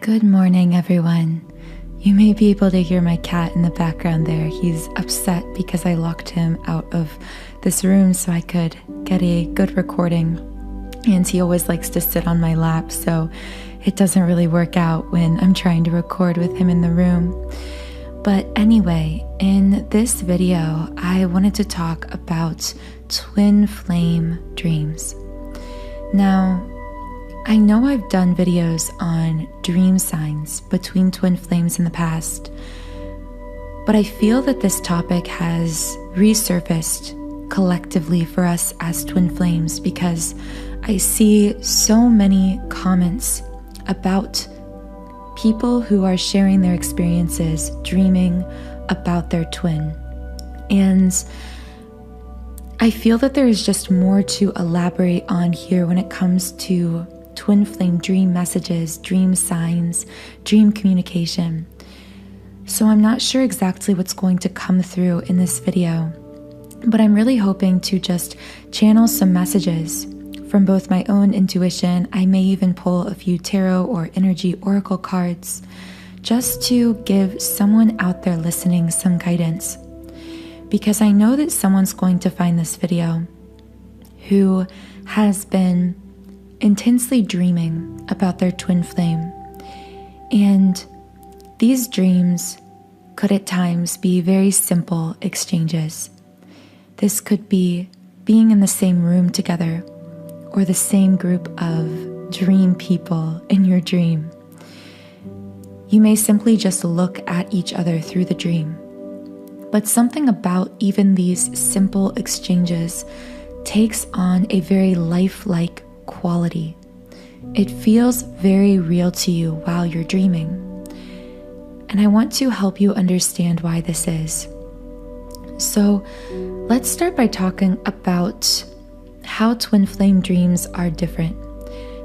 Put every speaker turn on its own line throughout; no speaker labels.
Good morning, everyone. You may be able to hear my cat in the background there. He's upset because I locked him out of this room so I could get a good recording. And he always likes to sit on my lap, so it doesn't really work out when I'm trying to record with him in the room. But anyway, in this video, I wanted to talk about twin flame dreams. Now, I know I've done videos on dream signs between twin flames in the past, but I feel that this topic has resurfaced collectively for us as twin flames because I see so many comments about people who are sharing their experiences dreaming about their twin. And I feel that there is just more to elaborate on here when it comes to twin flame dream messages, dream signs, dream communication. So I'm not sure exactly what's going to come through in this video, but I'm really hoping to just channel some messages from both my own intuition. I may even pull a few tarot or energy oracle cards just to give someone out there listening some guidance, because I know that someone's going to find this video who has been intensely dreaming about their twin flame. And these dreams could at times be very simple exchanges. This could be being in the same room together or the same group of dream people in your dream. You may simply just look at each other through the dream. But something about even these simple exchanges takes on a very lifelike quality. It feels very real to you while you're dreaming. And I want to help you understand why this is. So let's start by talking about how twin flame dreams are different.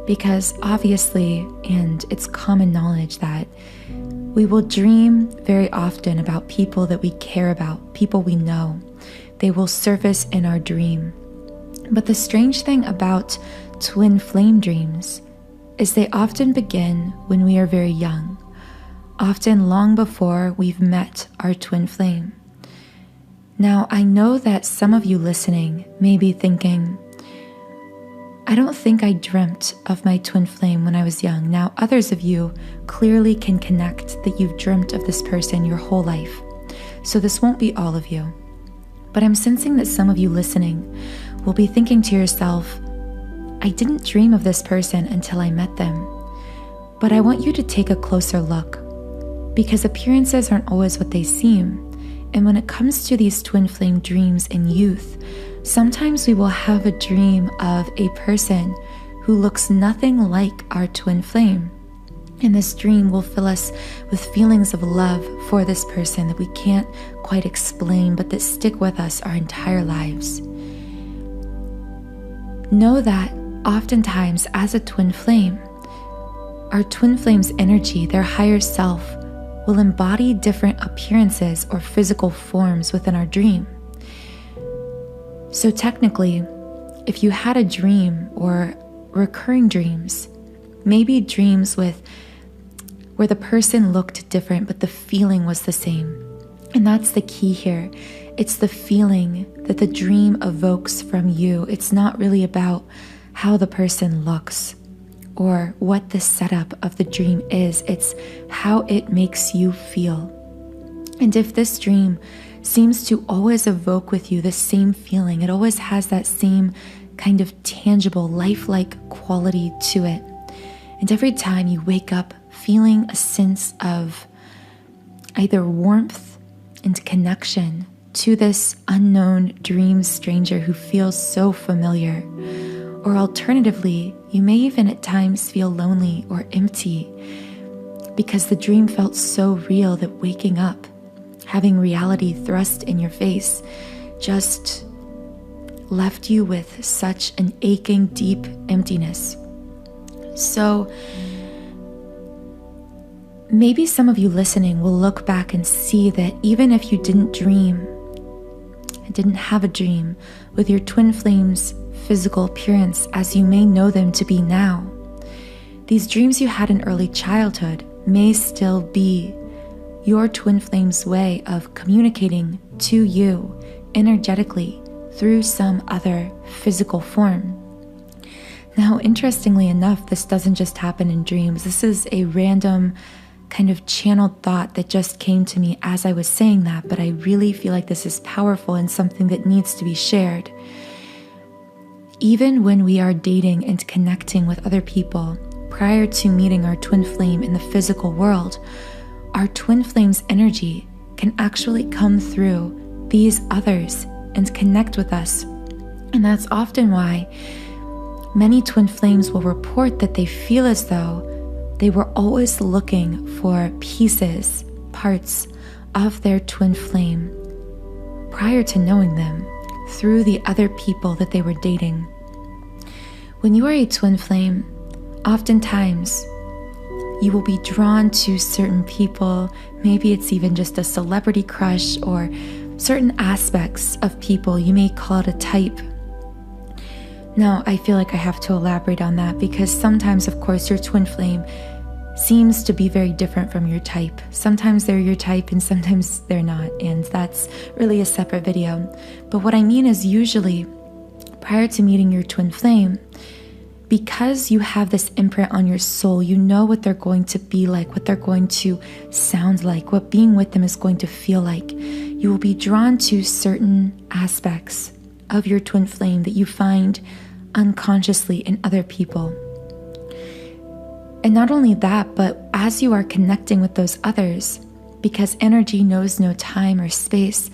Because obviously, and it's common knowledge that we will dream very often about people that we care about, people we know. They will surface in our dream. But the strange thing about twin flame dreams is they often begin when we are very young, often long before we've met our twin flame. Now, I know that some of you listening may be thinking, I don't think I dreamt of my twin flame when I was young. Now, others of you clearly can connect that you've dreamt of this person your whole life. So this won't be all of you. But I'm sensing that some of you listening will be thinking to yourself, I didn't dream of this person until I met them. But I want you to take a closer look, because appearances aren't always what they seem. And when it comes to these twin flame dreams in youth, sometimes we will have a dream of a person who looks nothing like our twin flame. And this dream will fill us with feelings of love for this person that we can't quite explain, but that stick with us our entire lives. Know that oftentimes as a twin flame, our twin flame's energy, their higher self, will embody different appearances or physical forms within our dream. So technically, if you had a dream or recurring dreams, maybe dreams where the person looked different but the feeling was the same. And that's the key here. It's the feeling that the dream evokes from you. It's not really about how the person looks or what the setup of the dream is. It's how it makes you feel. And if this dream seems to always evoke with you the same feeling, it always has that same kind of tangible, lifelike quality to it. And every time you wake up feeling a sense of either warmth and connection to this unknown dream stranger who feels so familiar, or alternatively, you may even at times feel lonely or empty because the dream felt so real that waking up, having reality thrust in your face, just left you with such an aching, deep emptiness. So maybe some of you listening will look back and see that even if you didn't have a dream with your twin flames physical appearance as you may know them to be now, these dreams you had in early childhood may still be your twin flame's way of communicating to you energetically through some other physical form. Now, interestingly enough, this doesn't just happen in dreams. This is a random kind of channeled thought that just came to me as I was saying that, but I really feel like this is powerful and something that needs to be shared. Even when we are dating and connecting with other people prior to meeting our twin flame in the physical world, our twin flame's energy can actually come through these others and connect with us. And that's often why many twin flames will report that they feel as though they were always looking for pieces, parts of their twin flame prior to knowing them through the other people that they were dating. When you are a twin flame, oftentimes you will be drawn to certain people. Maybe it's even just a celebrity crush or certain aspects of people. You may call it a type. Now, I feel like I have to elaborate on that because sometimes, of course, your twin flame seems to be very different from your type. Sometimes they're your type and sometimes they're not, and that's really a separate video. But what I mean is usually prior to meeting your twin flame, because you have this imprint on your soul, you know what they're going to be like, what they're going to sound like, what being with them is going to feel like. You will be drawn to certain aspects of your twin flame that you find unconsciously in other people. And not only that, but as you are connecting with those others, because energy knows no time or space,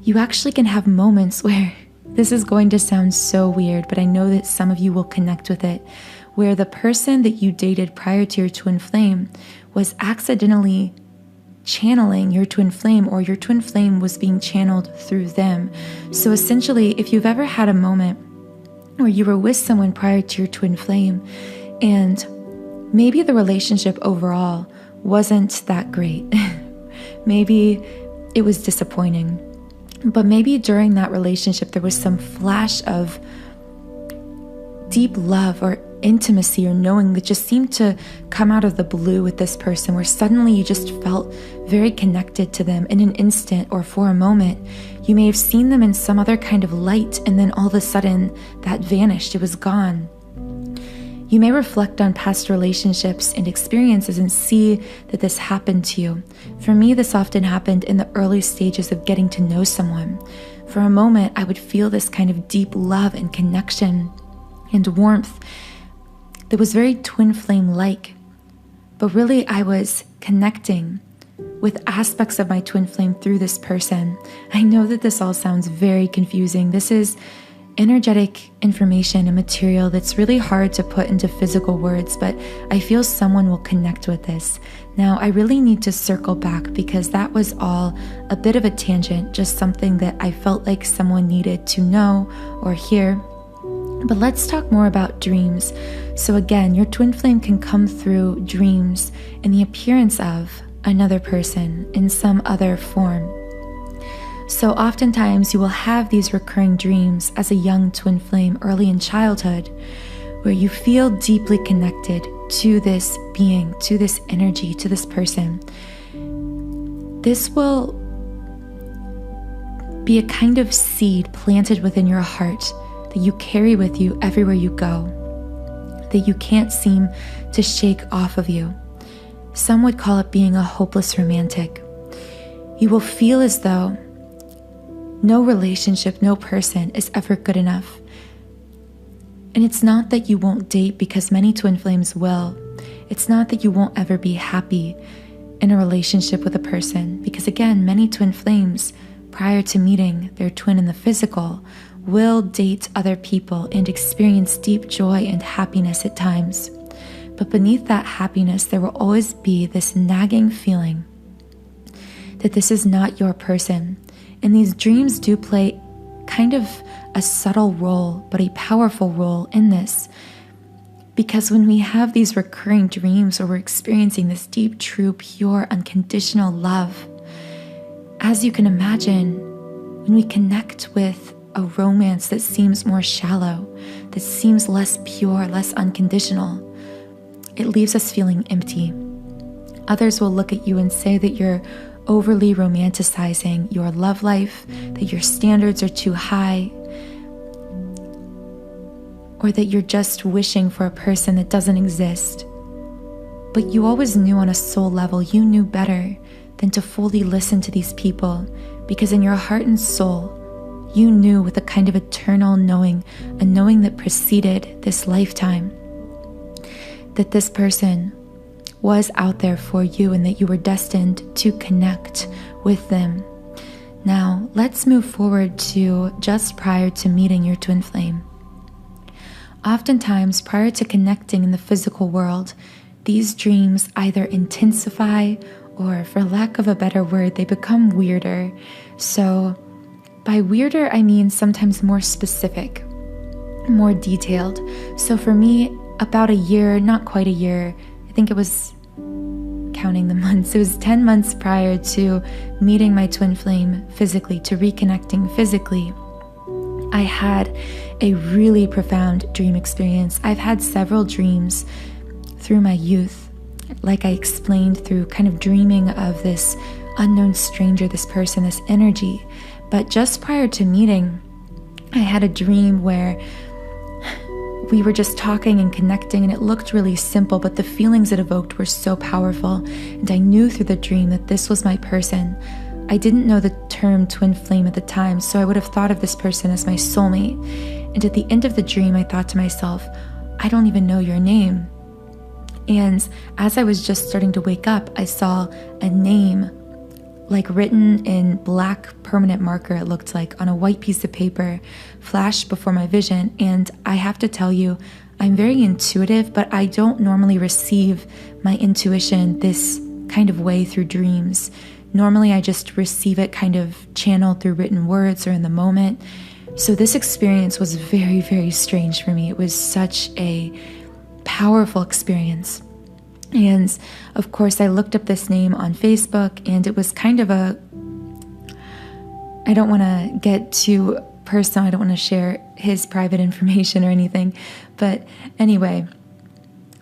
you actually can have moments where, this is going to sound so weird, but I know that some of you will connect with it, where the person that you dated prior to your twin flame was accidentally channeling your twin flame, or your twin flame was being channeled through them. So essentially, if you've ever had a moment where you were with someone prior to your twin flame and maybe the relationship overall wasn't that great, maybe it was disappointing, but maybe during that relationship there was some flash of deep love or intimacy or knowing that just seemed to come out of the blue with this person, where suddenly you just felt very connected to them in an instant or for a moment. You may have seen them in some other kind of light, and then all of a sudden that vanished, it was gone. You may reflect on past relationships and experiences and see that this happened to you. For me, this often happened in the early stages of getting to know someone. For a moment, I would feel this kind of deep love and connection and warmth that was very twin flame-like. But really, I was connecting with aspects of my twin flame through this person. I know that this all sounds very confusing. This is energetic information and material that's really hard to put into physical words, but I feel someone will connect with this. Now, I really need to circle back because that was all a bit of a tangent, just something that I felt like someone needed to know or hear. But let's talk more about dreams. So again, your twin flame can come through dreams in the appearance of another person in some other form. So oftentimes you will have these recurring dreams as a young twin flame early in childhood, where you feel deeply connected to this being, to this energy, to this person. This will be a kind of seed planted within your heart that you carry with you everywhere you go, that you can't seem to shake off of you. Some would call it being a hopeless romantic. You will feel as though no relationship, no person is ever good enough. And it's not that you won't date, because many twin flames will. It's not that you won't ever be happy in a relationship with a person, because again, many twin flames, prior to meeting their twin in the physical, will date other people and experience deep joy and happiness at times. But beneath that happiness, there will always be this nagging feeling that this is not your person. And these dreams do play kind of a subtle role, but a powerful role in this. Because when we have these recurring dreams, or we're experiencing this deep, true, pure, unconditional love, as you can imagine, when we connect with a romance that seems more shallow, that seems less pure, less unconditional, it leaves us feeling empty. Others will look at you and say that you're overly romanticizing your love life, that your standards are too high, or that you're just wishing for a person that doesn't exist. But you always knew on a soul level, you knew better than to fully listen to these people, because in your heart and soul, you knew with a kind of eternal knowing, a knowing that preceded this lifetime, that this person was out there for you and that you were destined to connect with them. Now, let's move forward to just prior to meeting your twin flame. Oftentimes, prior to connecting in the physical world, these dreams either intensify or, for lack of a better word, they become weirder. So, by weirder, I mean sometimes more specific, more detailed. So for me, about a year, not quite a year, I think it was, counting the months, it was 10 months prior to meeting my twin flame physically, to reconnecting physically, I had a really profound dream experience. I've had several dreams through my youth, like I explained, through kind of dreaming of this unknown stranger, this person, this energy. But just prior to meeting, I had a dream where we were just talking and connecting, and it looked really simple, but the feelings it evoked were so powerful. And I knew through the dream that this was my person. I didn't know the term twin flame at the time, so I would have thought of this person as my soulmate. And at the end of the dream, I thought to myself, I don't even know your name. And as I was just starting to wake up, I saw a name like written in black permanent marker, it looked like, on a white piece of paper, flashed before my vision. And I have to tell you, I'm very intuitive, but I don't normally receive my intuition this kind of way through dreams. Normally, I just receive it kind of channeled through written words or in the moment. So this experience was very, very strange for me. It was such a powerful experience. And of course, I looked up this name on Facebook, and it was kind of I don't want to get too personal. I don't want to share his private information or anything. But anyway,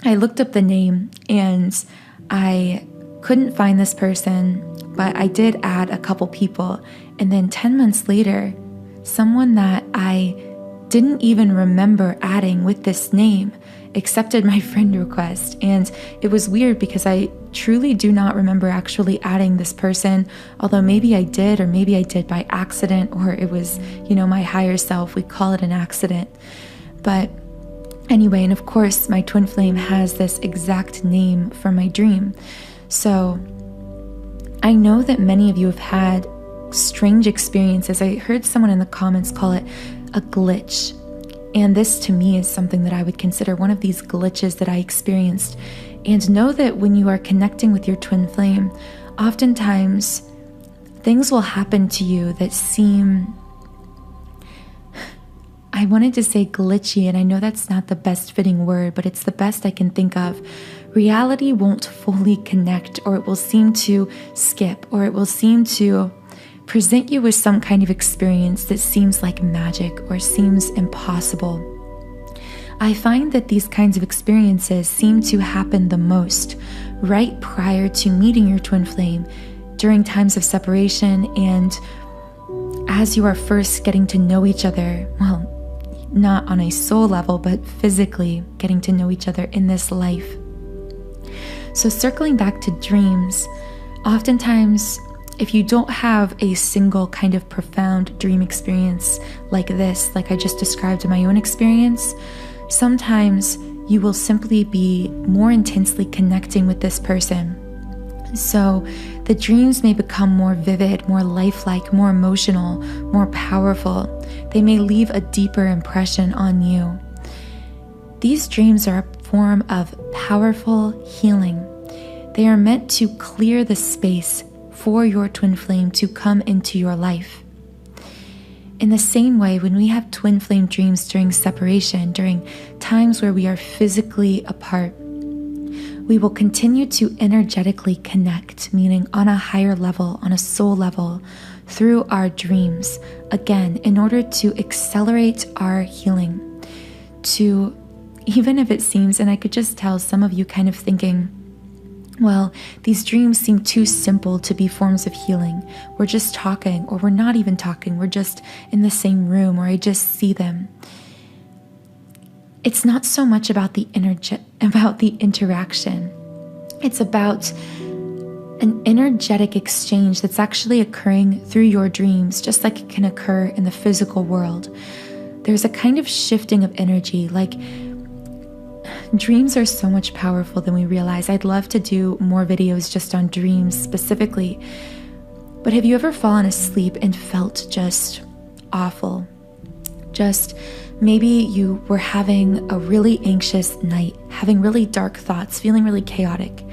I looked up the name and I couldn't find this person, but I did add a couple people. And then 10 months later, someone that I didn't even remember adding with this name accepted my friend request. And it was weird because I truly do not remember actually adding this person, although maybe I did, or maybe I did by accident, or it was, my higher self. We call it an accident. But anyway, and of course, my twin flame has this exact name from my dream. So I know that many of you have had strange experiences. I heard someone in the comments call it a glitch. And this to me is something that I would consider one of these glitches that I experienced. And know that when you are connecting with your twin flame, oftentimes things will happen to you that seem, I wanted to say glitchy, and I know that's not the best fitting word, but it's the best I can think of. Reality won't fully connect, or it will seem to skip, or it will seem to present you with some kind of experience that seems like magic or seems impossible. I find that these kinds of experiences seem to happen the most right prior to meeting your twin flame, during times of separation, and as you are first getting to know each other, well, not on a soul level, but physically getting to know each other in this life. So circling back to dreams, oftentimes, if you don't have a single kind of profound dream experience like this, like I just described in my own experience, sometimes you will simply be more intensely connecting with this person. So the dreams may become more vivid, more lifelike, more emotional, more powerful. They may leave a deeper impression on you. These dreams are a form of powerful healing. They are meant to clear the space for your twin flame to come into your life. In the same way, when we have twin flame dreams during separation, during times where we are physically apart, we will continue to energetically connect, meaning on a higher level, on a soul level, through our dreams, again, in order to accelerate our healing, to, even if it seems, and I could just tell some of you kind of thinking, Well, these dreams seem too simple to be forms of healing. We're just talking, or we're not even talking. We're just in the same room, or I just see them. It's not so much about the interaction. It's about an energetic exchange that's actually occurring through your dreams, just like it can occur in the physical world. There's a kind of shifting of energy. Like, dreams are so much powerful than we realize. I'd love to do more videos just on dreams specifically. But have you ever fallen asleep and felt just awful? Just maybe you were having a really anxious night, having really dark thoughts, feeling really chaotic.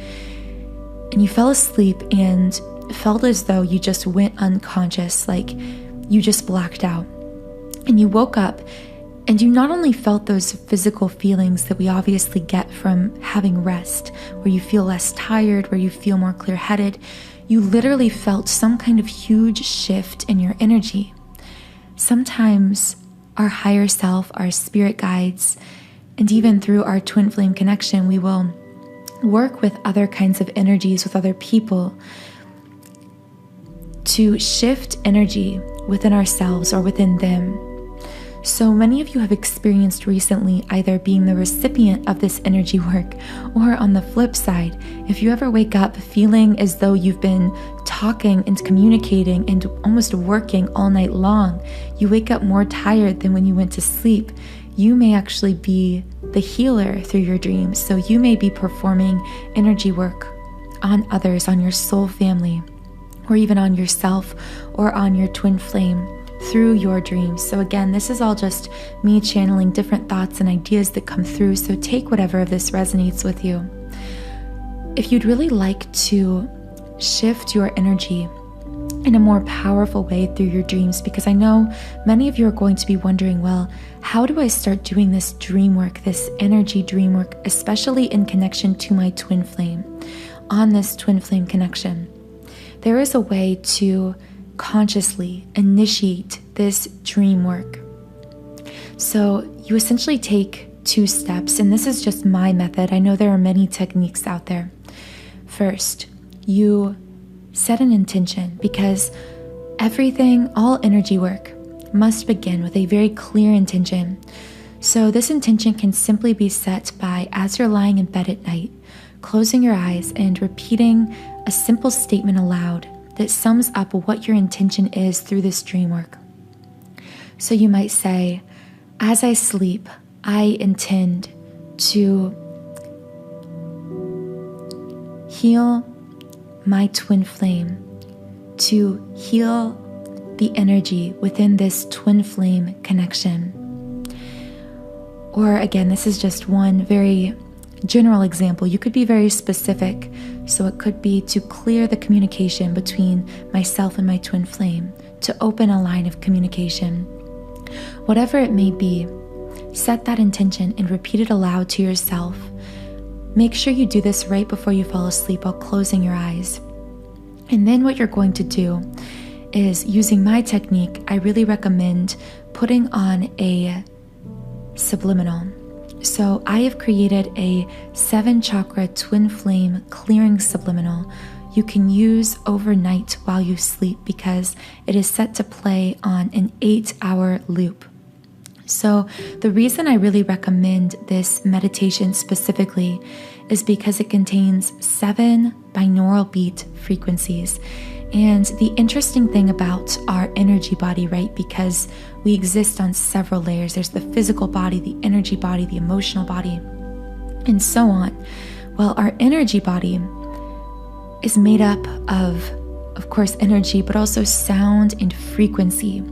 And you fell asleep and felt as though you just went unconscious, like you just blacked out. And you woke up and you not only felt those physical feelings that we obviously get from having rest, where you feel less tired, where you feel more clear-headed, you literally felt some kind of huge shift in your energy. Sometimes our higher self, our spirit guides, and even through our twin flame connection, we will work with other kinds of energies, with other people, to shift energy within ourselves or within them. So many of you have experienced recently either being the recipient of this energy work, or on the flip side, if you ever wake up feeling as though you've been talking and communicating and almost working all night long, you wake up more tired than when you went to sleep, you may actually be the healer through your dreams. So you may be performing energy work on others, on your soul family, or even on yourself or on your twin flame through your dreams. So again, this is all just me channeling different thoughts and ideas that come through. So take whatever of this resonates with you. If you'd really like to shift your energy in a more powerful way through your dreams, because I know many of you are going to be wondering, well, how do I start doing this dream work, this energy dream work, especially in connection to my twin flame, on this twin flame connection? There is a way to consciously initiate this dream work. So you essentially take 2 steps, and this is just my method. I know there are many techniques out there. First, you set an intention, because everything, all energy work, must begin with a very clear intention. So this intention can simply be set by, as you're lying in bed at night, closing your eyes and repeating a simple statement aloud that sums up what your intention is through this dream work. So you might say, as I sleep, I intend to heal my twin flame, to heal the energy within this twin flame connection. Or again, this is just one very general example. You could be very specific. So it could be to clear the communication between myself and my twin flame, to open a line of communication. Whatever it may be, set that intention and repeat it aloud to yourself. Make sure you do this right before you fall asleep while closing your eyes. And then what you're going to do is, using my technique, I really recommend putting on a subliminal. So I have created a 7-chakra twin flame clearing subliminal you can use overnight while you sleep, because it is set to play on an 8-hour loop. So the reason I really recommend this meditation specifically is because it contains 7 binaural beat frequencies. And the interesting thing about our energy body, right, because we exist on several layers. There's the physical body, the energy body, the emotional body, and so on. Well, our energy body is made up of course, energy, but also sound and frequency.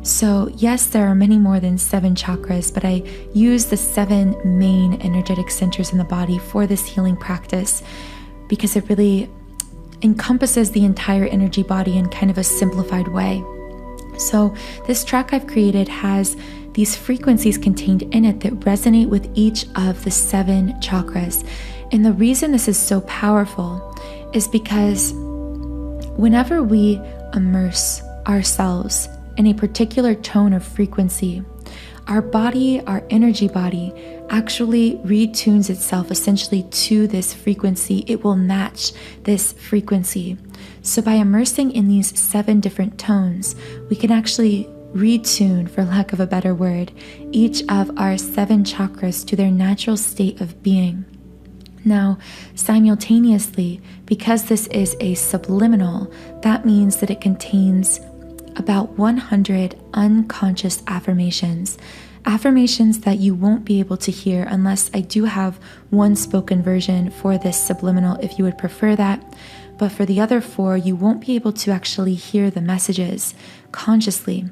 So yes, there are many more than 7 chakras, but I use the 7 main energetic centers in the body for this healing practice, because it really encompasses the entire energy body in kind of a simplified way. So this track I've created has these frequencies contained in it that resonate with each of the 7 chakras. And the reason this is so powerful is because whenever we immerse ourselves in a particular tone of frequency, our body, our energy body, actually retunes itself essentially to this frequency. It will match this frequency. So by immersing in these 7 different tones, we can actually retune, for lack of a better word, each of our 7 chakras to their natural state of being. Now, simultaneously, because this is a subliminal, that means that it contains about 100 unconscious affirmations. Affirmations that you won't be able to hear unless I do have one spoken version for this subliminal if you would prefer that. But for the other 4, you won't be able to actually hear the messages consciously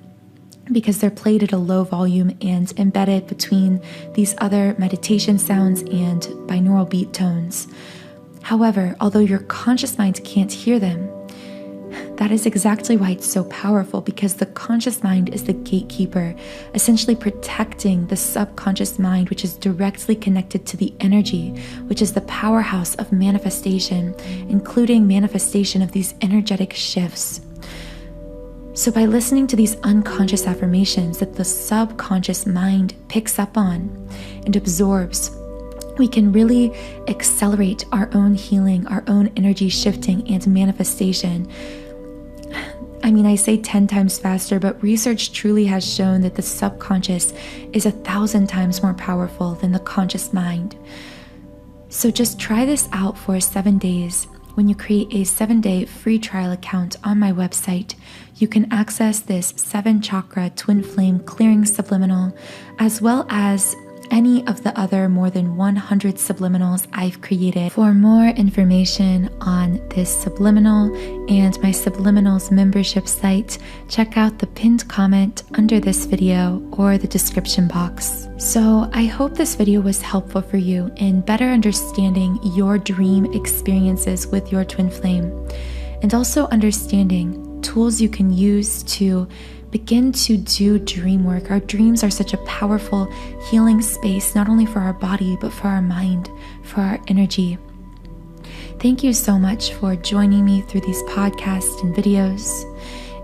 because they're played at a low volume and embedded between these other meditation sounds and binaural beat tones. However, although your conscious mind can't hear them, that is exactly why it's so powerful, because the conscious mind is the gatekeeper, essentially protecting the subconscious mind, which is directly connected to the energy, which is the powerhouse of manifestation, including manifestation of these energetic shifts. So by listening to these unconscious affirmations that the subconscious mind picks up on and absorbs, we can really accelerate our own healing, our own energy shifting and manifestation. I mean, I say 10 times faster, but research truly has shown that the subconscious is 1,000 times more powerful than the conscious mind. So just try this out for 7 days. When you create a 7-day free trial account on my website, you can access this 7 chakra twin flame clearing subliminal, as well as any of the other more than 100 subliminals I've created. For more information on this subliminal and my subliminals membership site, check out the pinned comment under this video or the description box. So I hope this video was helpful for you in better understanding your dream experiences with your twin flame, and also understanding tools you can use to begin to do dream work. Our dreams are such a powerful healing space, not only for our body, but for our mind, for our energy. Thank you so much for joining me through these podcasts and videos.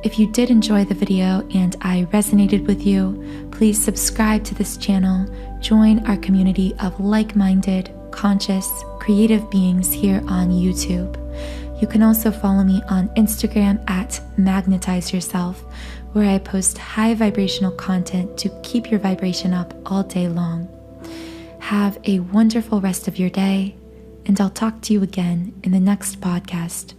If you did enjoy the video and I resonated with you, please subscribe to this channel, join our community of like-minded, conscious, creative beings here on YouTube. You can also follow me on Instagram at Magnetize Yourself, where I post high vibrational content to keep your vibration up all day long. Have a wonderful rest of your day, and I'll talk to you again in the next podcast.